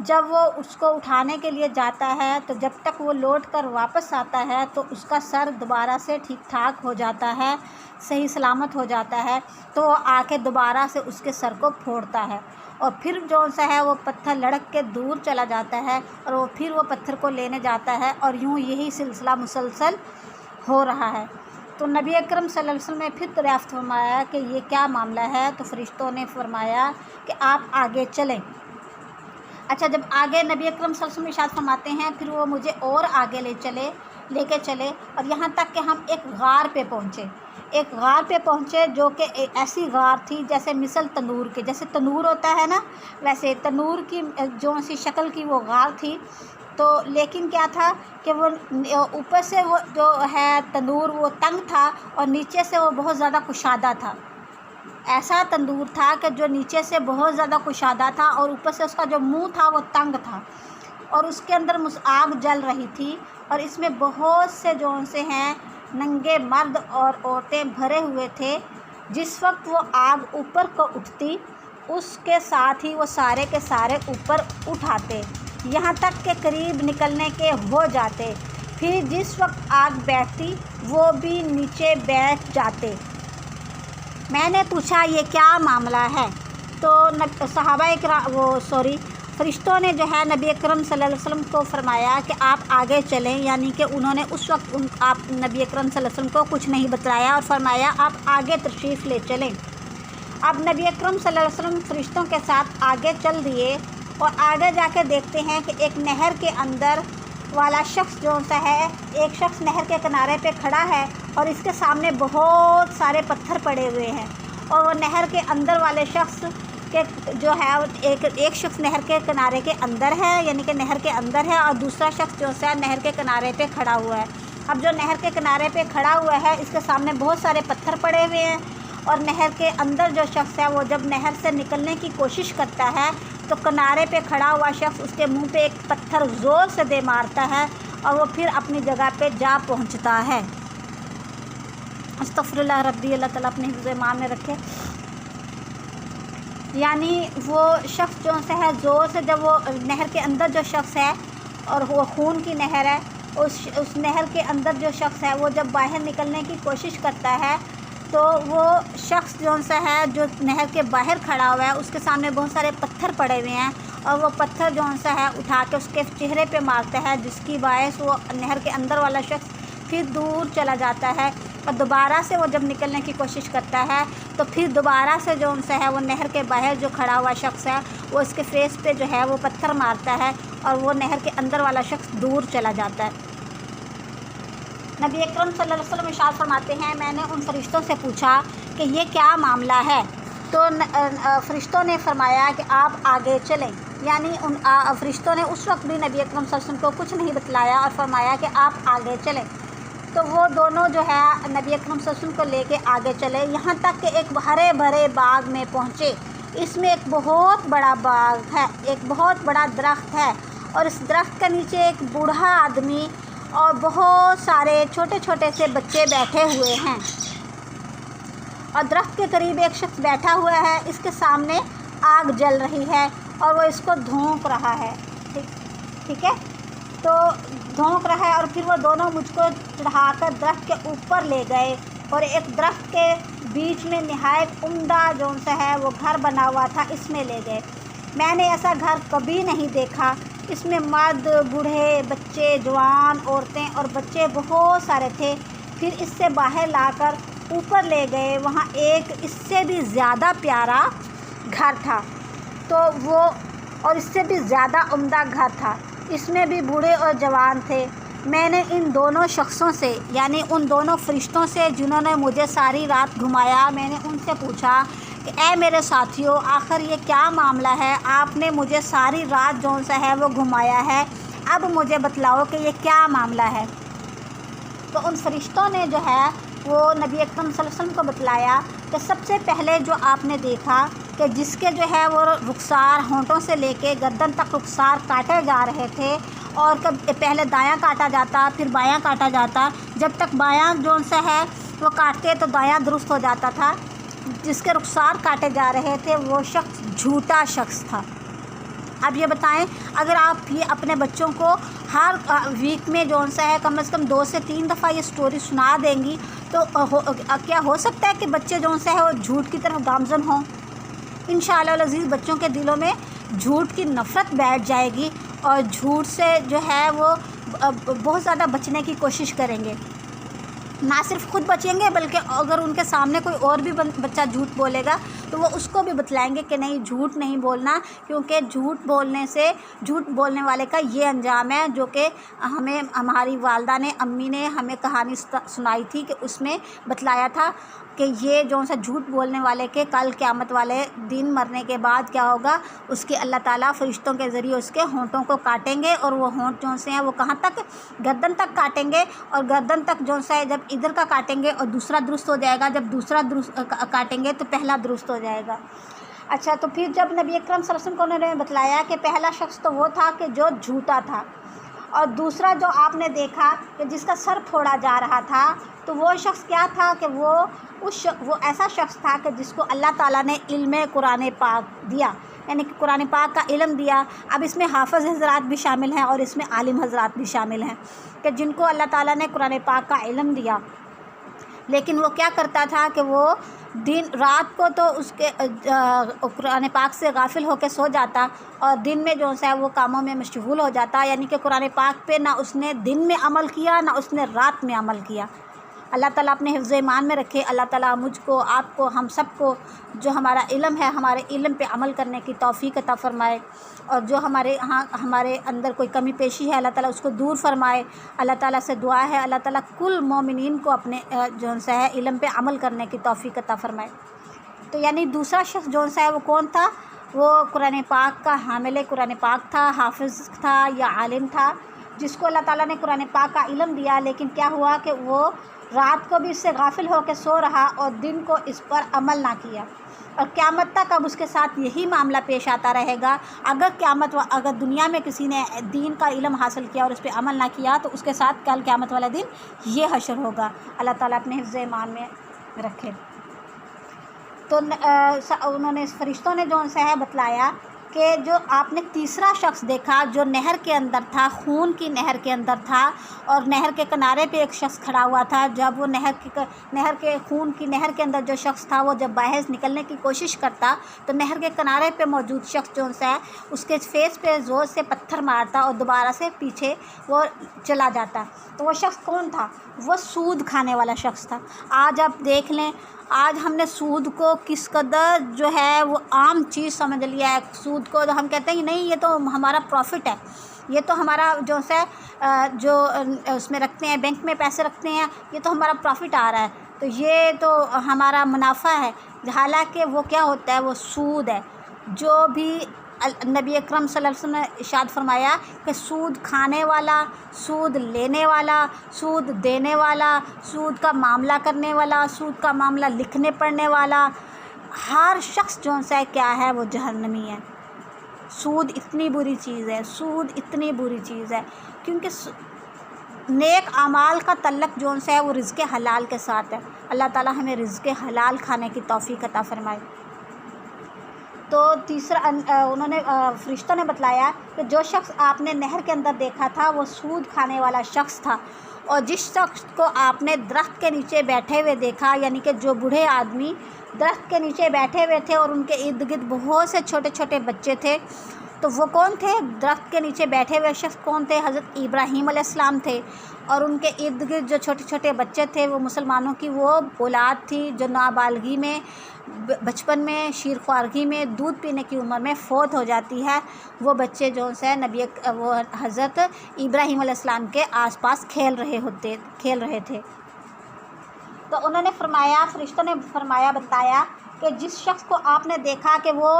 جب وہ اس کو اٹھانے کے لیے جاتا ہے تو جب تک وہ لوٹ کر واپس آتا ہے تو اس کا سر دوبارہ سے ٹھیک ٹھاک ہو جاتا ہے، صحیح سلامت ہو جاتا ہے، تو وہ آ کے دوبارہ سے اس کے سر کو پھوڑتا ہے، اور پھر جو سا ہے وہ پتھر لڑک کے دور چلا جاتا ہے، اور وہ پھر وہ پتھر کو لینے جاتا ہے، اور یوں یہی سلسلہ مسلسل ہو رہا ہے۔ تو نبی اکرم صلی اللہ علیہ وسلم نے پھر دریافت فرمایا کہ یہ کیا معاملہ ہے؟ تو فرشتوں نے فرمایا کہ آپ آگے چلیں۔ اچھا، جب آگے نبی اکرم صلی اللہ علیہ وسلم ارشاد فرماتے ہیں، پھر وہ مجھے اور آگے لے کے چلے، اور یہاں تک کہ ہم ایک غار پہ پہنچے، جو کہ ایسی غار تھی جیسے مثل تنور کے، جیسے تنور ہوتا ہے نا، ویسے تنور کی جو سی شکل کی وہ غار تھی۔ تو لیکن کیا تھا کہ وہ اوپر سے وہ جو ہے تندور وہ تنگ تھا، اور نیچے سے وہ بہت زیادہ کشادہ تھا۔ ایسا تندور تھا کہ جو نیچے سے بہت زیادہ کشادہ تھا، اور اوپر سے اس کا جو منہ تھا وہ تنگ تھا، اور اس کے اندر آگ جل رہی تھی، اور اس میں بہت سے جو سے ہیں ننگے مرد اور عورتیں بھرے ہوئے تھے۔ جس وقت وہ آگ اوپر کو اٹھتی، اس کے ساتھ ہی وہ سارے کے سارے اوپر اٹھاتے، یہاں تک کہ قریب نکلنے کے ہو جاتے۔ پھر جس وقت آگ بیٹھتی وہ بھی نیچے بیٹھ جاتے۔ میں نے پوچھا یہ کیا معاملہ ہے؟ تو فرشتوں نے جو ہے نبی اکرم صلی اللہ علیہ وسلم کو فرمایا کہ آپ آگے چلیں، یعنی کہ انہوں نے اس وقت آپ نبی اکرم صلی اللہ علیہ وسلم کو کچھ نہیں بتلایا، اور فرمایا آپ آگے تشریف لے چلیں۔ اب نبی اکرم صلی اللہ علیہ وسلم فرشتوں کے ساتھ آگے چل دیے، اور آگے جا کے دیکھتے ہیں کہ ایک نہر کے اندر والا شخص جو سا ہے، ایک شخص نہر کے کنارے پہ کھڑا ہے، اور اس کے سامنے بہت سارے پتھر پڑے ہوئے ہیں، اور وہ نہر کے اندر والے شخص کے جو ہے ایک شخص نہر کے کنارے کے اندر ہے، یعنی کہ نہر کے اندر ہے، اور دوسرا شخص جو ہے نہر کے کنارے پہ کھڑا ہوا ہے۔ اب جو نہر کے کنارے پہ کھڑا ہوا ہے اس کے سامنے بہت سارے پتھر پڑے ہوئے ہیں، اور نہر کے اندر جو شخص ہے وہ جب نہر سے نکلنے کی کوشش کرتا ہے تو کنارے پہ کھڑا ہوا شخص اس کے منہ پہ ایک پتھر زور سے دے مارتا ہے، اور وہ پھر اپنی جگہ پہ جا پہنچتا ہے۔ استغفر اللہ ربی، اللہ تعالیٰ اپنے حفظ ایمان میں رکھے۔ یعنی وہ شخص جو ہے زور سے، جب وہ نہر کے اندر جو شخص ہے، اور وہ خون کی نہر ہے، اس نہر کے اندر جو شخص ہے وہ جب باہر نکلنے کی کوشش کرتا ہے تو وہ شخص جو ہے جو نہر کے باہر کھڑا ہوا ہے اس کے سامنے بہت سارے پتھر پڑے ہوئے ہیں، اور وہ پتھر جو ہے اٹھا کے اس کے چہرے پہ مارتا ہے، جس کی باعث وہ نہر کے اندر والا شخص پھر دور چلا جاتا ہے، اور دوبارہ سے وہ جب نکلنے کی کوشش کرتا ہے تو پھر دوبارہ سے جو ہے وہ نہر کے باہر جو کھڑا ہوا شخص ہے وہ اس کے فیس پہ جو ہے وہ پتھر مارتا ہے، اور وہ نہر کے اندر والا شخص دور چلا جاتا ہے۔ نبی اکرم صلی اللہ علیہ وسلم ارشاد فرماتے ہیں، میں نے ان فرشتوں سے پوچھا کہ یہ کیا معاملہ ہے؟ تو فرشتوں نے فرمایا کہ آپ آگے چلیں، یعنی ان فرشتوں نے اس وقت بھی نبی اکرم صلی اللہ علیہ وسلم کو کچھ نہیں بتلایا، اور فرمایا کہ آپ آگے چلیں۔ تو وہ دونوں جو ہے نبی اکرم صلی اللہ علیہ وسلم کو لے کے آگے چلے، یہاں تک کہ ایک ہرے بھرے باغ میں پہنچے۔ اس میں ایک بہت بڑا باغ ہے، ایک بہت بڑا درخت ہے، اور اس درخت کے نیچے ایک بوڑھا آدمی اور بہت سارے چھوٹے چھوٹے سے بچے بیٹھے ہوئے ہیں، اور درخت کے قریب ایک شخص بیٹھا ہوا ہے، اس کے سامنے آگ جل رہی ہے اور وہ اس کو دھونک رہا ہے، ٹھیک ہے، تو دھونک رہا ہے، اور پھر وہ دونوں مجھ کو چڑھا کر درخت کے اوپر لے گئے، اور ایک درخت کے بیچ میں نہایت عمدہ جو ہے وہ گھر بنا ہوا تھا، اس میں لے گئے۔ میں نے ایسا گھر کبھی نہیں دیکھا، اس میں مرد، بوڑھے، بچے، جوان، عورتیں اور بچے بہت سارے تھے۔ پھر اس سے باہر لا کر اوپر لے گئے، وہاں ایک اس سے بھی زیادہ پیارا گھر تھا، تو وہ اور اس سے بھی زیادہ عمدہ گھر تھا، اس میں بھی بوڑھے اور جوان تھے۔ میں نے ان دونوں شخصوں سے، یعنی ان دونوں فرشتوں سے جنہوں نے مجھے ساری رات گھمایا، میں نے ان سے پوچھا کہ اے میرے ساتھیوں، آخر یہ کیا معاملہ ہے؟ آپ نے مجھے ساری رات جو سا ہے وہ گھمایا ہے، اب مجھے بتلاؤ کہ یہ کیا معاملہ ہے۔ تو ان فرشتوں نے جو ہے وہ نبی اکرم صلی اللہ علیہ وسلم کو بتلایا کہ سب سے پہلے جو آپ نے دیکھا کہ جس کے جو ہے وہ رخسار ہونٹوں سے لے کے گردن تک رخسار کاٹے جا رہے تھے، اور پہلے دایاں کاٹا جاتا، پھر بایاں کاٹا جاتا، جب تک بایاں جو سا ہے وہ کاٹتے تو دایاں درست ہو جاتا تھا، جس کے رخسار کاٹے جا رہے تھے وہ شخص جھوٹا شخص تھا، اب یہ بتائیں اگر آپ یہ اپنے بچوں کو ہر ویک میں جو سا ہے کم از کم 2 سے 3 دفعہ یہ سٹوری سنا دیں گی تو کیا ہو سکتا ہے کہ بچے جو سا ہے وہ جھوٹ کی طرف گامزن ہوں؟ انشاءاللہ العزیز بچوں کے دلوں میں جھوٹ کی نفرت بیٹھ جائے گی اور جھوٹ سے جو ہے وہ بہت زیادہ بچنے کی کوشش کریں گے. نہ صرف خود بچیں گے بلکہ اگر ان کے سامنے کوئی اور بھی بچہ جھوٹ بولے گا تو وہ اس کو بھی بتلائیں گے کہ نہیں جھوٹ نہیں بولنا، کیونکہ جھوٹ بولنے والے کا یہ انجام ہے جو کہ ہمیں ہماری والدہ نے امی نے ہمیں کہانی سنائی تھی کہ اس میں بتلایا تھا کہ یہ جو سا جھوٹ بولنے والے کے کل قیامت والے دن مرنے کے بعد کیا ہوگا، اس کے اللہ تعالیٰ فرشتوں کے ذریعے اس کے ہونٹوں کو کاٹیں گے اور وہ ہونٹ جو سے ہیں وہ کہاں تک، گردن تک کاٹیں گے، اور گردن تک جو سا ہے جب ادھر کا کاٹیں گے اور دوسرا درست ہو جائے گا، جب دوسرا درست کاٹیں گے تو پہلا درست ہو جائے گا. اچھا تو پھر جب نبی اکرم صلی اللہ علیہ وسلم کو انہوں نے بتلایا کہ پہلا شخص تو وہ تھا کہ جو جھوٹا تھا، اور دوسرا جو آپ نے دیکھا کہ جس کا سر پھوڑا جا رہا تھا، تو وہ شخص کیا تھا کہ وہ ایسا شخص تھا کہ جس کو اللہ تعالیٰ نے علم قرآن پاک دیا، یعنی کہ قرآن پاک کا علم دیا. اب اس میں حافظ حضرات بھی شامل ہیں اور اس میں عالم حضرات بھی شامل ہیں کہ جن کو اللہ تعالیٰ نے قرآن پاک کا علم دیا، لیکن وہ کیا کرتا تھا کہ وہ دن رات کو تو اس کے قرآن پاک سے غافل ہو کے سو جاتا اور دن میں جو ہے وہ کاموں میں مشغول ہو جاتا، یعنی کہ قرآن پاک پہ نہ اس نے دن میں عمل کیا نہ اس نے رات میں عمل کیا. اللہ تعالیٰ اپنے حفظ ایمان میں رکھے. اللہ تعالیٰ مجھ کو، آپ کو، ہم سب کو جو ہمارا علم ہے ہمارے علم پہ عمل کرنے کی توفیق عطا فرمائے، اور جو ہمارے اندر کوئی کمی پیشی ہے اللہ تعالیٰ اس کو دور فرمائے. اللہ تعالیٰ سے دعا ہے اللہ تعالیٰ کل مومنین کو اپنے جو سا ہے علم پہ عمل کرنے کی توفیق عطا فرمائے. تو یعنی دوسرا شخص جو سا ہے وہ کون تھا؟ وہ قرآن پاک کا حامل قرآن پاک تھا، حافظ تھا یا عالم تھا، جس کو اللہ تعالیٰ نے قرآن پاک کا علم دیا، لیکن کیا ہوا کہ وہ رات کو بھی اس سے غافل ہو کے سو رہا اور دن کو اس پر عمل نہ کیا. اور قیامت تک اب اس کے ساتھ یہی معاملہ پیش آتا رہے گا. اگر دنیا میں کسی نے دین کا علم حاصل کیا اور اس پہ عمل نہ کیا تو اس کے ساتھ کل قیامت والا دن یہ حشر ہوگا. اللہ تعالیٰ اپنے حفظ ایمان میں رکھے. تو انہوں نے فرشتوں نے جو ہے بتلایا کہ جو آپ نے تیسرا شخص دیکھا جو نہر کے اندر تھا، خون کی نہر کے اندر تھا، اور نہر کے کنارے پہ ایک شخص کھڑا ہوا تھا. جب وہ نہر کے خون کی نہر کے اندر جو شخص تھا وہ جب باہر نکلنے کی کوشش کرتا تو نہر کے کنارے پہ موجود شخص جو ہے اس کے فیس پہ زور سے پتھر مارتا اور دوبارہ سے پیچھے وہ چلا جاتا. تو وہ شخص کون تھا؟ وہ سود کھانے والا شخص تھا. آج آپ دیکھ لیں، آج ہم نے سود کو کس قدر جو ہے وہ عام چیز سمجھ لیا ہے. سود کو ہم کہتے ہیں کہ نہیں یہ تو ہمارا پروفٹ ہے، یہ تو ہمارا جو ہے جو اس میں رکھتے ہیں بینک میں پیسے رکھتے ہیں، یہ تو ہمارا پروفٹ آ رہا ہے، تو یہ تو ہمارا منافع ہے. حالانکہ وہ کیا ہوتا ہے؟ وہ سود ہے. جو بھی نبی اکرم صلی اللہ علیہ وسلم نے ارشاد فرمایا کہ سود کھانے والا، سود لینے والا، سود دینے والا، سود کا معاملہ کرنے والا، سود کا معاملہ لکھنے پڑھنے والا، ہر شخص جو ہے کیا ہے؟ وہ جہنمی ہے. سود اتنی بری چیز ہے، سود اتنی بری چیز ہے، کیونکہ نیک اعمال کا تعلق جو ہے وہ رزق حلال کے ساتھ ہے. اللہ تعالیٰ ہمیں رزق حلال کھانے کی توفیق عطا فرمائے. تو تیسرا انہوں نے فرشتوں نے بتلایا کہ جو شخص آپ نے نہر کے اندر دیکھا تھا وہ سود کھانے والا شخص تھا. اور جس شخص کو آپ نے درخت کے نیچے بیٹھے ہوئے دیکھا، یعنی کہ جو بوڑھے آدمی درخت کے نیچے بیٹھے ہوئے تھے اور ان کے ارد گرد بہت سے چھوٹے چھوٹے بچے تھے، تو وہ کون تھے؟ درخت کے نیچے بیٹھے ہوئے شخص کون تھے؟ حضرت ابراہیم علیہ السلام تھے. اور ان کے ارد گرد جو چھوٹے چھوٹے بچے تھے وہ مسلمانوں کی وہ اولاد تھی جو نابالغی میں، بچپن میں، شیر خوارگی میں، دودھ پینے کی عمر میں فوت ہو جاتی ہے. وہ بچے جو ہے وہ حضرت ابراہیم علیہ السلام کے آس پاس کھیل رہے تھے. تو انہوں نے فرمایا، فرشتوں نے فرمایا، بتایا کہ جس شخص کو آپ نے دیکھا کہ وہ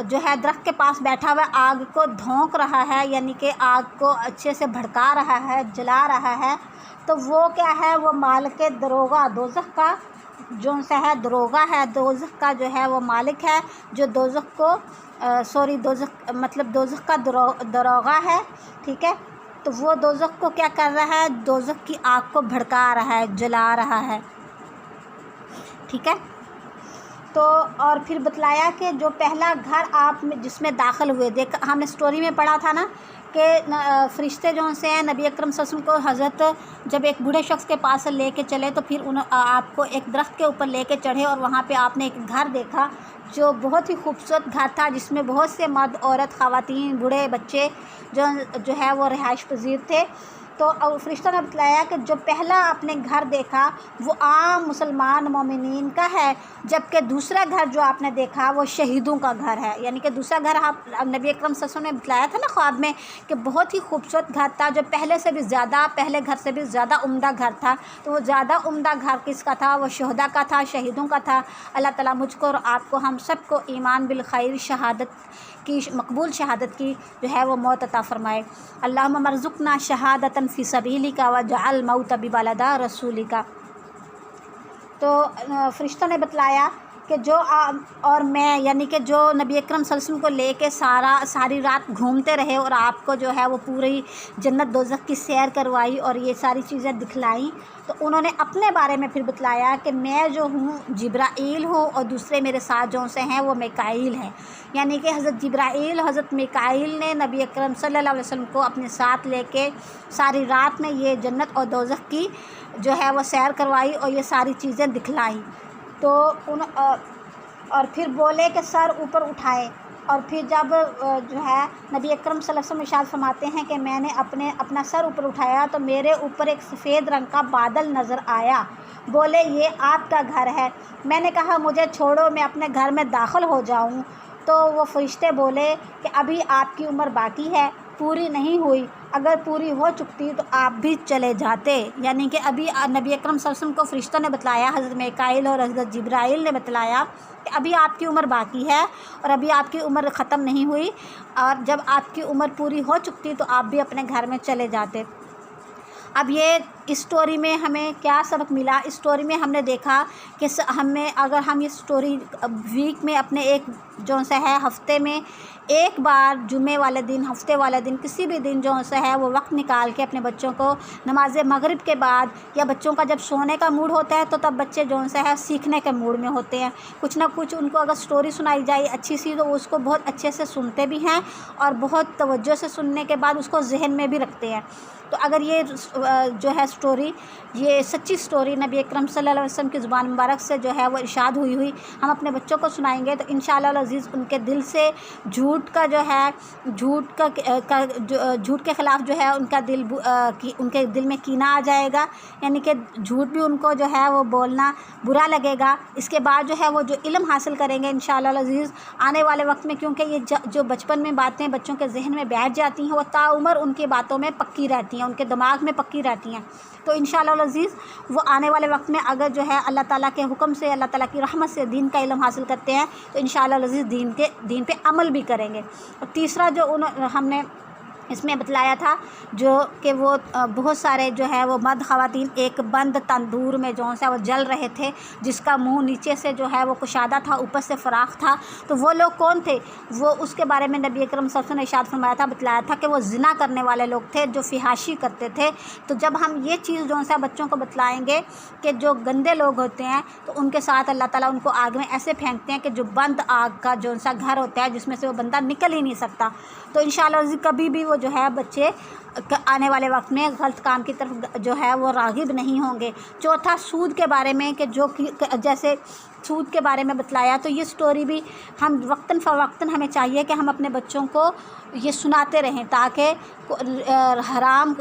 جو ہے درخت کے پاس بیٹھا ہوا آگ کو دھونک رہا ہے، یعنی کہ آگ کو اچھے سے بھڑکا رہا ہے، جلا رہا ہے، تو وہ کیا ہے؟ وہ مالک دروغہ، دوزخ کا جو ہے دروغہ ہے، دوزخ کا جو ہے وہ مالک ہے، جو دوزخ کو دوزخ کا دروغہ ہے. ٹھیک ہے، تو وہ دوزخ کو کیا کر رہا ہے؟ دوزخ کی آگ کو بھڑکا رہا ہے، جلا رہا ہے. ٹھیک ہے. تو اور پھر بتلایا کہ جو پہلا گھر آپ جس میں داخل ہوئے، ہم نے سٹوری میں پڑھا تھا نا کہ فرشتے جو سے ہیں نبی اکرم صلی اللہ علیہ وسلم کو حضرت جب ایک بوڑھے شخص کے پاس سے لے کے چلے تو پھر آپ کو ایک درخت کے اوپر لے کے چڑھے اور وہاں پہ آپ نے ایک گھر دیکھا جو بہت ہی خوبصورت گھر تھا، جس میں بہت سے مرد، عورت، خواتین، بوڑھے، بچے جو ہے وہ رہائش پذیر تھے۔ تو فرشتوں نے بتلایا کہ جو پہلا آپ نے گھر دیکھا وہ عام مسلمان مومنین کا ہے، جبکہ دوسرا گھر جو آپ نے دیکھا وہ شہیدوں کا گھر ہے۔ یعنی کہ دوسرا گھر آپ نبی اکرم صلی اللہ علیہ وسلم نے بتلایا تھا نا خواب میں کہ بہت ہی خوبصورت گھر تھا، جو پہلے سے بھی زیادہ، پہلے گھر سے بھی زیادہ عمدہ گھر تھا۔ تو وہ زیادہ عمدہ گھر کس کا تھا؟ وہ شہداء کا تھا، شہیدوں کا تھا۔ اللہ تعالیٰ مجھ کو اور آپ کو، ہم سب کو ایمان بالخیر، شہادت کی، مقبول شہادت کی جو ہے وہ موت عطا فرمائے۔ اللہم مرزقنا شہادتا فی سبیلک واجعل موت ببلدہ رسولک۔ تو فرشتوں نے بتلایا کہ جو اور میں، یعنی کہ جو نبی اکرم صلی اللہ علیہ وسلم کو لے کے ساری رات گھومتے رہے اور آپ کو جو ہے وہ پوری جنت دوزخ کی سیر کروائی اور یہ ساری چیزیں دکھلائیں، تو انہوں نے اپنے بارے میں پھر بتلایا کہ میں جو ہوں جبرائیل ہوں اور دوسرے میرے ساتھ جو سے ہیں وہ میکائیل ہیں۔ یعنی کہ حضرت جبرائیل، حضرت میکائیل نے نبی اکرم صلی اللہ علیہ وسلم کو اپنے ساتھ لے کے ساری رات میں یہ جنت اور دوزخ کی جو ہے وہ سیر کروائی اور یہ ساری چیزیں دکھلائیں۔ تو اور پھر بولے کہ سر اوپر اٹھائے، اور پھر جب جو ہے نبی اکرم صلی اللہ علیہ وسلم ارشاد فرماتے ہیں کہ میں نے اپنا سر اوپر اٹھایا تو میرے اوپر ایک سفید رنگ کا بادل نظر آیا، بولے یہ آپ کا گھر ہے۔ میں نے کہا مجھے چھوڑو، میں اپنے گھر میں داخل ہو جاؤں۔ تو وہ فرشتے بولے کہ ابھی آپ کی عمر باقی ہے، پوری نہیں ہوئی، اگر پوری ہو چکتی تو آپ بھی چلے جاتے۔ یعنی کہ ابھی نبی اکرم صلی اللہ علیہ وسلم کو فرشتوں نے بتلایا، حضرت میکائیل اور حضرت جبرائیل نے بتلایا کہ ابھی آپ کی عمر باقی ہے اور ابھی آپ کی عمر ختم نہیں ہوئی، اور جب آپ کی عمر پوری ہو چکتی تو آپ بھی اپنے گھر میں چلے جاتے۔ اب یہ اس سٹوری میں ہمیں کیا سبق ملا؟ اس سٹوری میں ہم نے دیکھا کہ اگر ہم یہ سٹوری ویک میں اپنے ایک جو سا ہے ہفتے میں ایک بار، جمعے والے دن، ہفتے والے دن، کسی بھی دن جو سا ہے وہ وقت نکال کے اپنے بچوں کو نماز مغرب کے بعد، یا بچوں کا جب سونے کا موڈ ہوتا ہے تو تب بچے جو سا ہے سیکھنے کے موڈ میں ہوتے ہیں، کچھ نہ کچھ ان کو اگر سٹوری سنائی جائے اچھی سی تو اس کو بہت اچھے سے سنتے بھی ہیں اور بہت توجہ سے سننے کے بعد اس کو ذہن میں بھی رکھتے ہیں۔ تو اگر یہ جو ہے سٹوری، یہ سچی سٹوری نبی اکرم صلی اللہ علیہ وسلم کی زبان مبارک سے جو ہے وہ ارشاد ہوئی ہم اپنے بچوں کو سنائیں گے تو انشاءاللہ العزیز ان کے دل سے جھوٹ کا جو ہے، جھوٹ کے خلاف جو ہے ان کے دل میں کینہ آ جائے گا، یعنی کہ جھوٹ بھی ان کو جو ہے وہ بولنا برا لگے گا۔ اس کے بعد جو ہے وہ جو علم حاصل کریں گے انشاءاللہ العزیز آنے والے وقت میں، کیونکہ یہ جو بچپن میں باتیں بچوں کے ذہن میں بیٹھ جاتی ہیں وہ تاعمر ان کی باتوں میں پکی رہتی ہیں، ان کے دماغ میں پکی رہتی ہیں۔ تو انشاءاللہ العزیز وہ آنے والے وقت میں اگر جو ہے اللہ تعالیٰ کے حکم سے، اللہ تعالیٰ کی رحمت سے دین کا علم حاصل کرتے ہیں تو انشاءاللہ العزیز دین پہ عمل بھی کریں گے۔ اور تیسرا جو ہم نے اس میں بتلایا تھا جو کہ وہ بہت سارے جو ہے وہ مرد خواتین ایک بند تندور میں جو ہے وہ جل رہے تھے، جس کا منہ نیچے سے جو ہے وہ کشادہ تھا، اوپر سے فراخ تھا۔ تو وہ لوگ کون تھے؟ وہ اس کے بارے میں نبی اکرم صلی اللہ علیہ وسلم نے ارشاد فرمایا تھا، بتلایا تھا کہ وہ زنا کرنے والے لوگ تھے جو فحاشی کرتے تھے۔ تو جب ہم یہ چیز جو ہے بچوں کو بتلائیں گے کہ جو گندے لوگ ہوتے ہیں تو ان کے ساتھ اللہ تعالیٰ ان کو آگ میں ایسے پھینکتے ہیں کہ جو بند آگ کا جو سا گھر ہوتا ہے جس میں سے وہ بندہ نکل ہی نہیں سکتا۔ تو انشاءاللہ کبھی بھی وہ جو ہے بچے آنے والے وقت میں غلط کام کی طرف جو ہے وہ راغب نہیں ہوں گے۔ چوتھا، سود کے بارے میں کہ جیسے سود کے بارے میں بتلایا، تو یہ سٹوری بھی ہم وقتاً فوقتاً ہمیں چاہیے کہ ہم اپنے بچوں کو یہ سناتے رہیں تاکہ حرام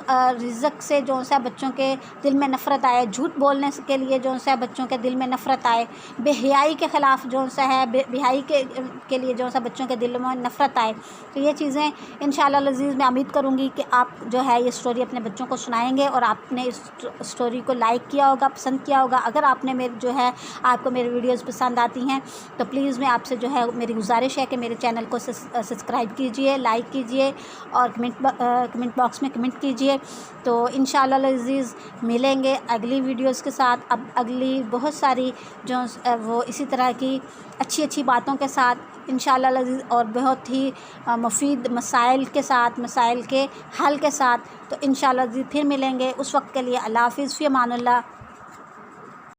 رزق سے جو سا بچوں کے دل میں نفرت آئے، جھوٹ بولنے کے لیے جو سا بچوں کے دل میں نفرت آئے، بے حیائی کے خلاف جو سا ہے بے حیائی کے لیے جو سا بچوں کے دل میں نفرت آئے۔ تو یہ چیزیں انشاءاللہ العزیز میں امید کروں گی کہ آپ جو ہے یہ سٹوری اپنے بچوں کو سنائیں گے اور آپ نے اس سٹوری کو لائک کیا ہوگا، پسند کیا ہوگا۔ اگر آپ نے آپ کو میری ویڈیوز پسند آتی ہیں تو پلیز میں آپ سے جو ہے میری گزارش ہے کہ میرے چینل کو سبسکرائب کیجئے، لائک کیجئے اور کمنٹ باکس میں کمنٹ کیجئے۔ تو انشاءاللہ العزیز ملیں گے اگلی ویڈیوز کے ساتھ، اب اگلی بہت ساری جو وہ اسی طرح کی اچھی باتوں کے ساتھ انشاءاللہ العزیز اور بہت ہی مفید مسائل کے حل کے ساتھ۔ تو انشاءاللہ العزیز پھر ملیں گے، اس وقت کے لیے اللہ حافظ، فی امان اللہ۔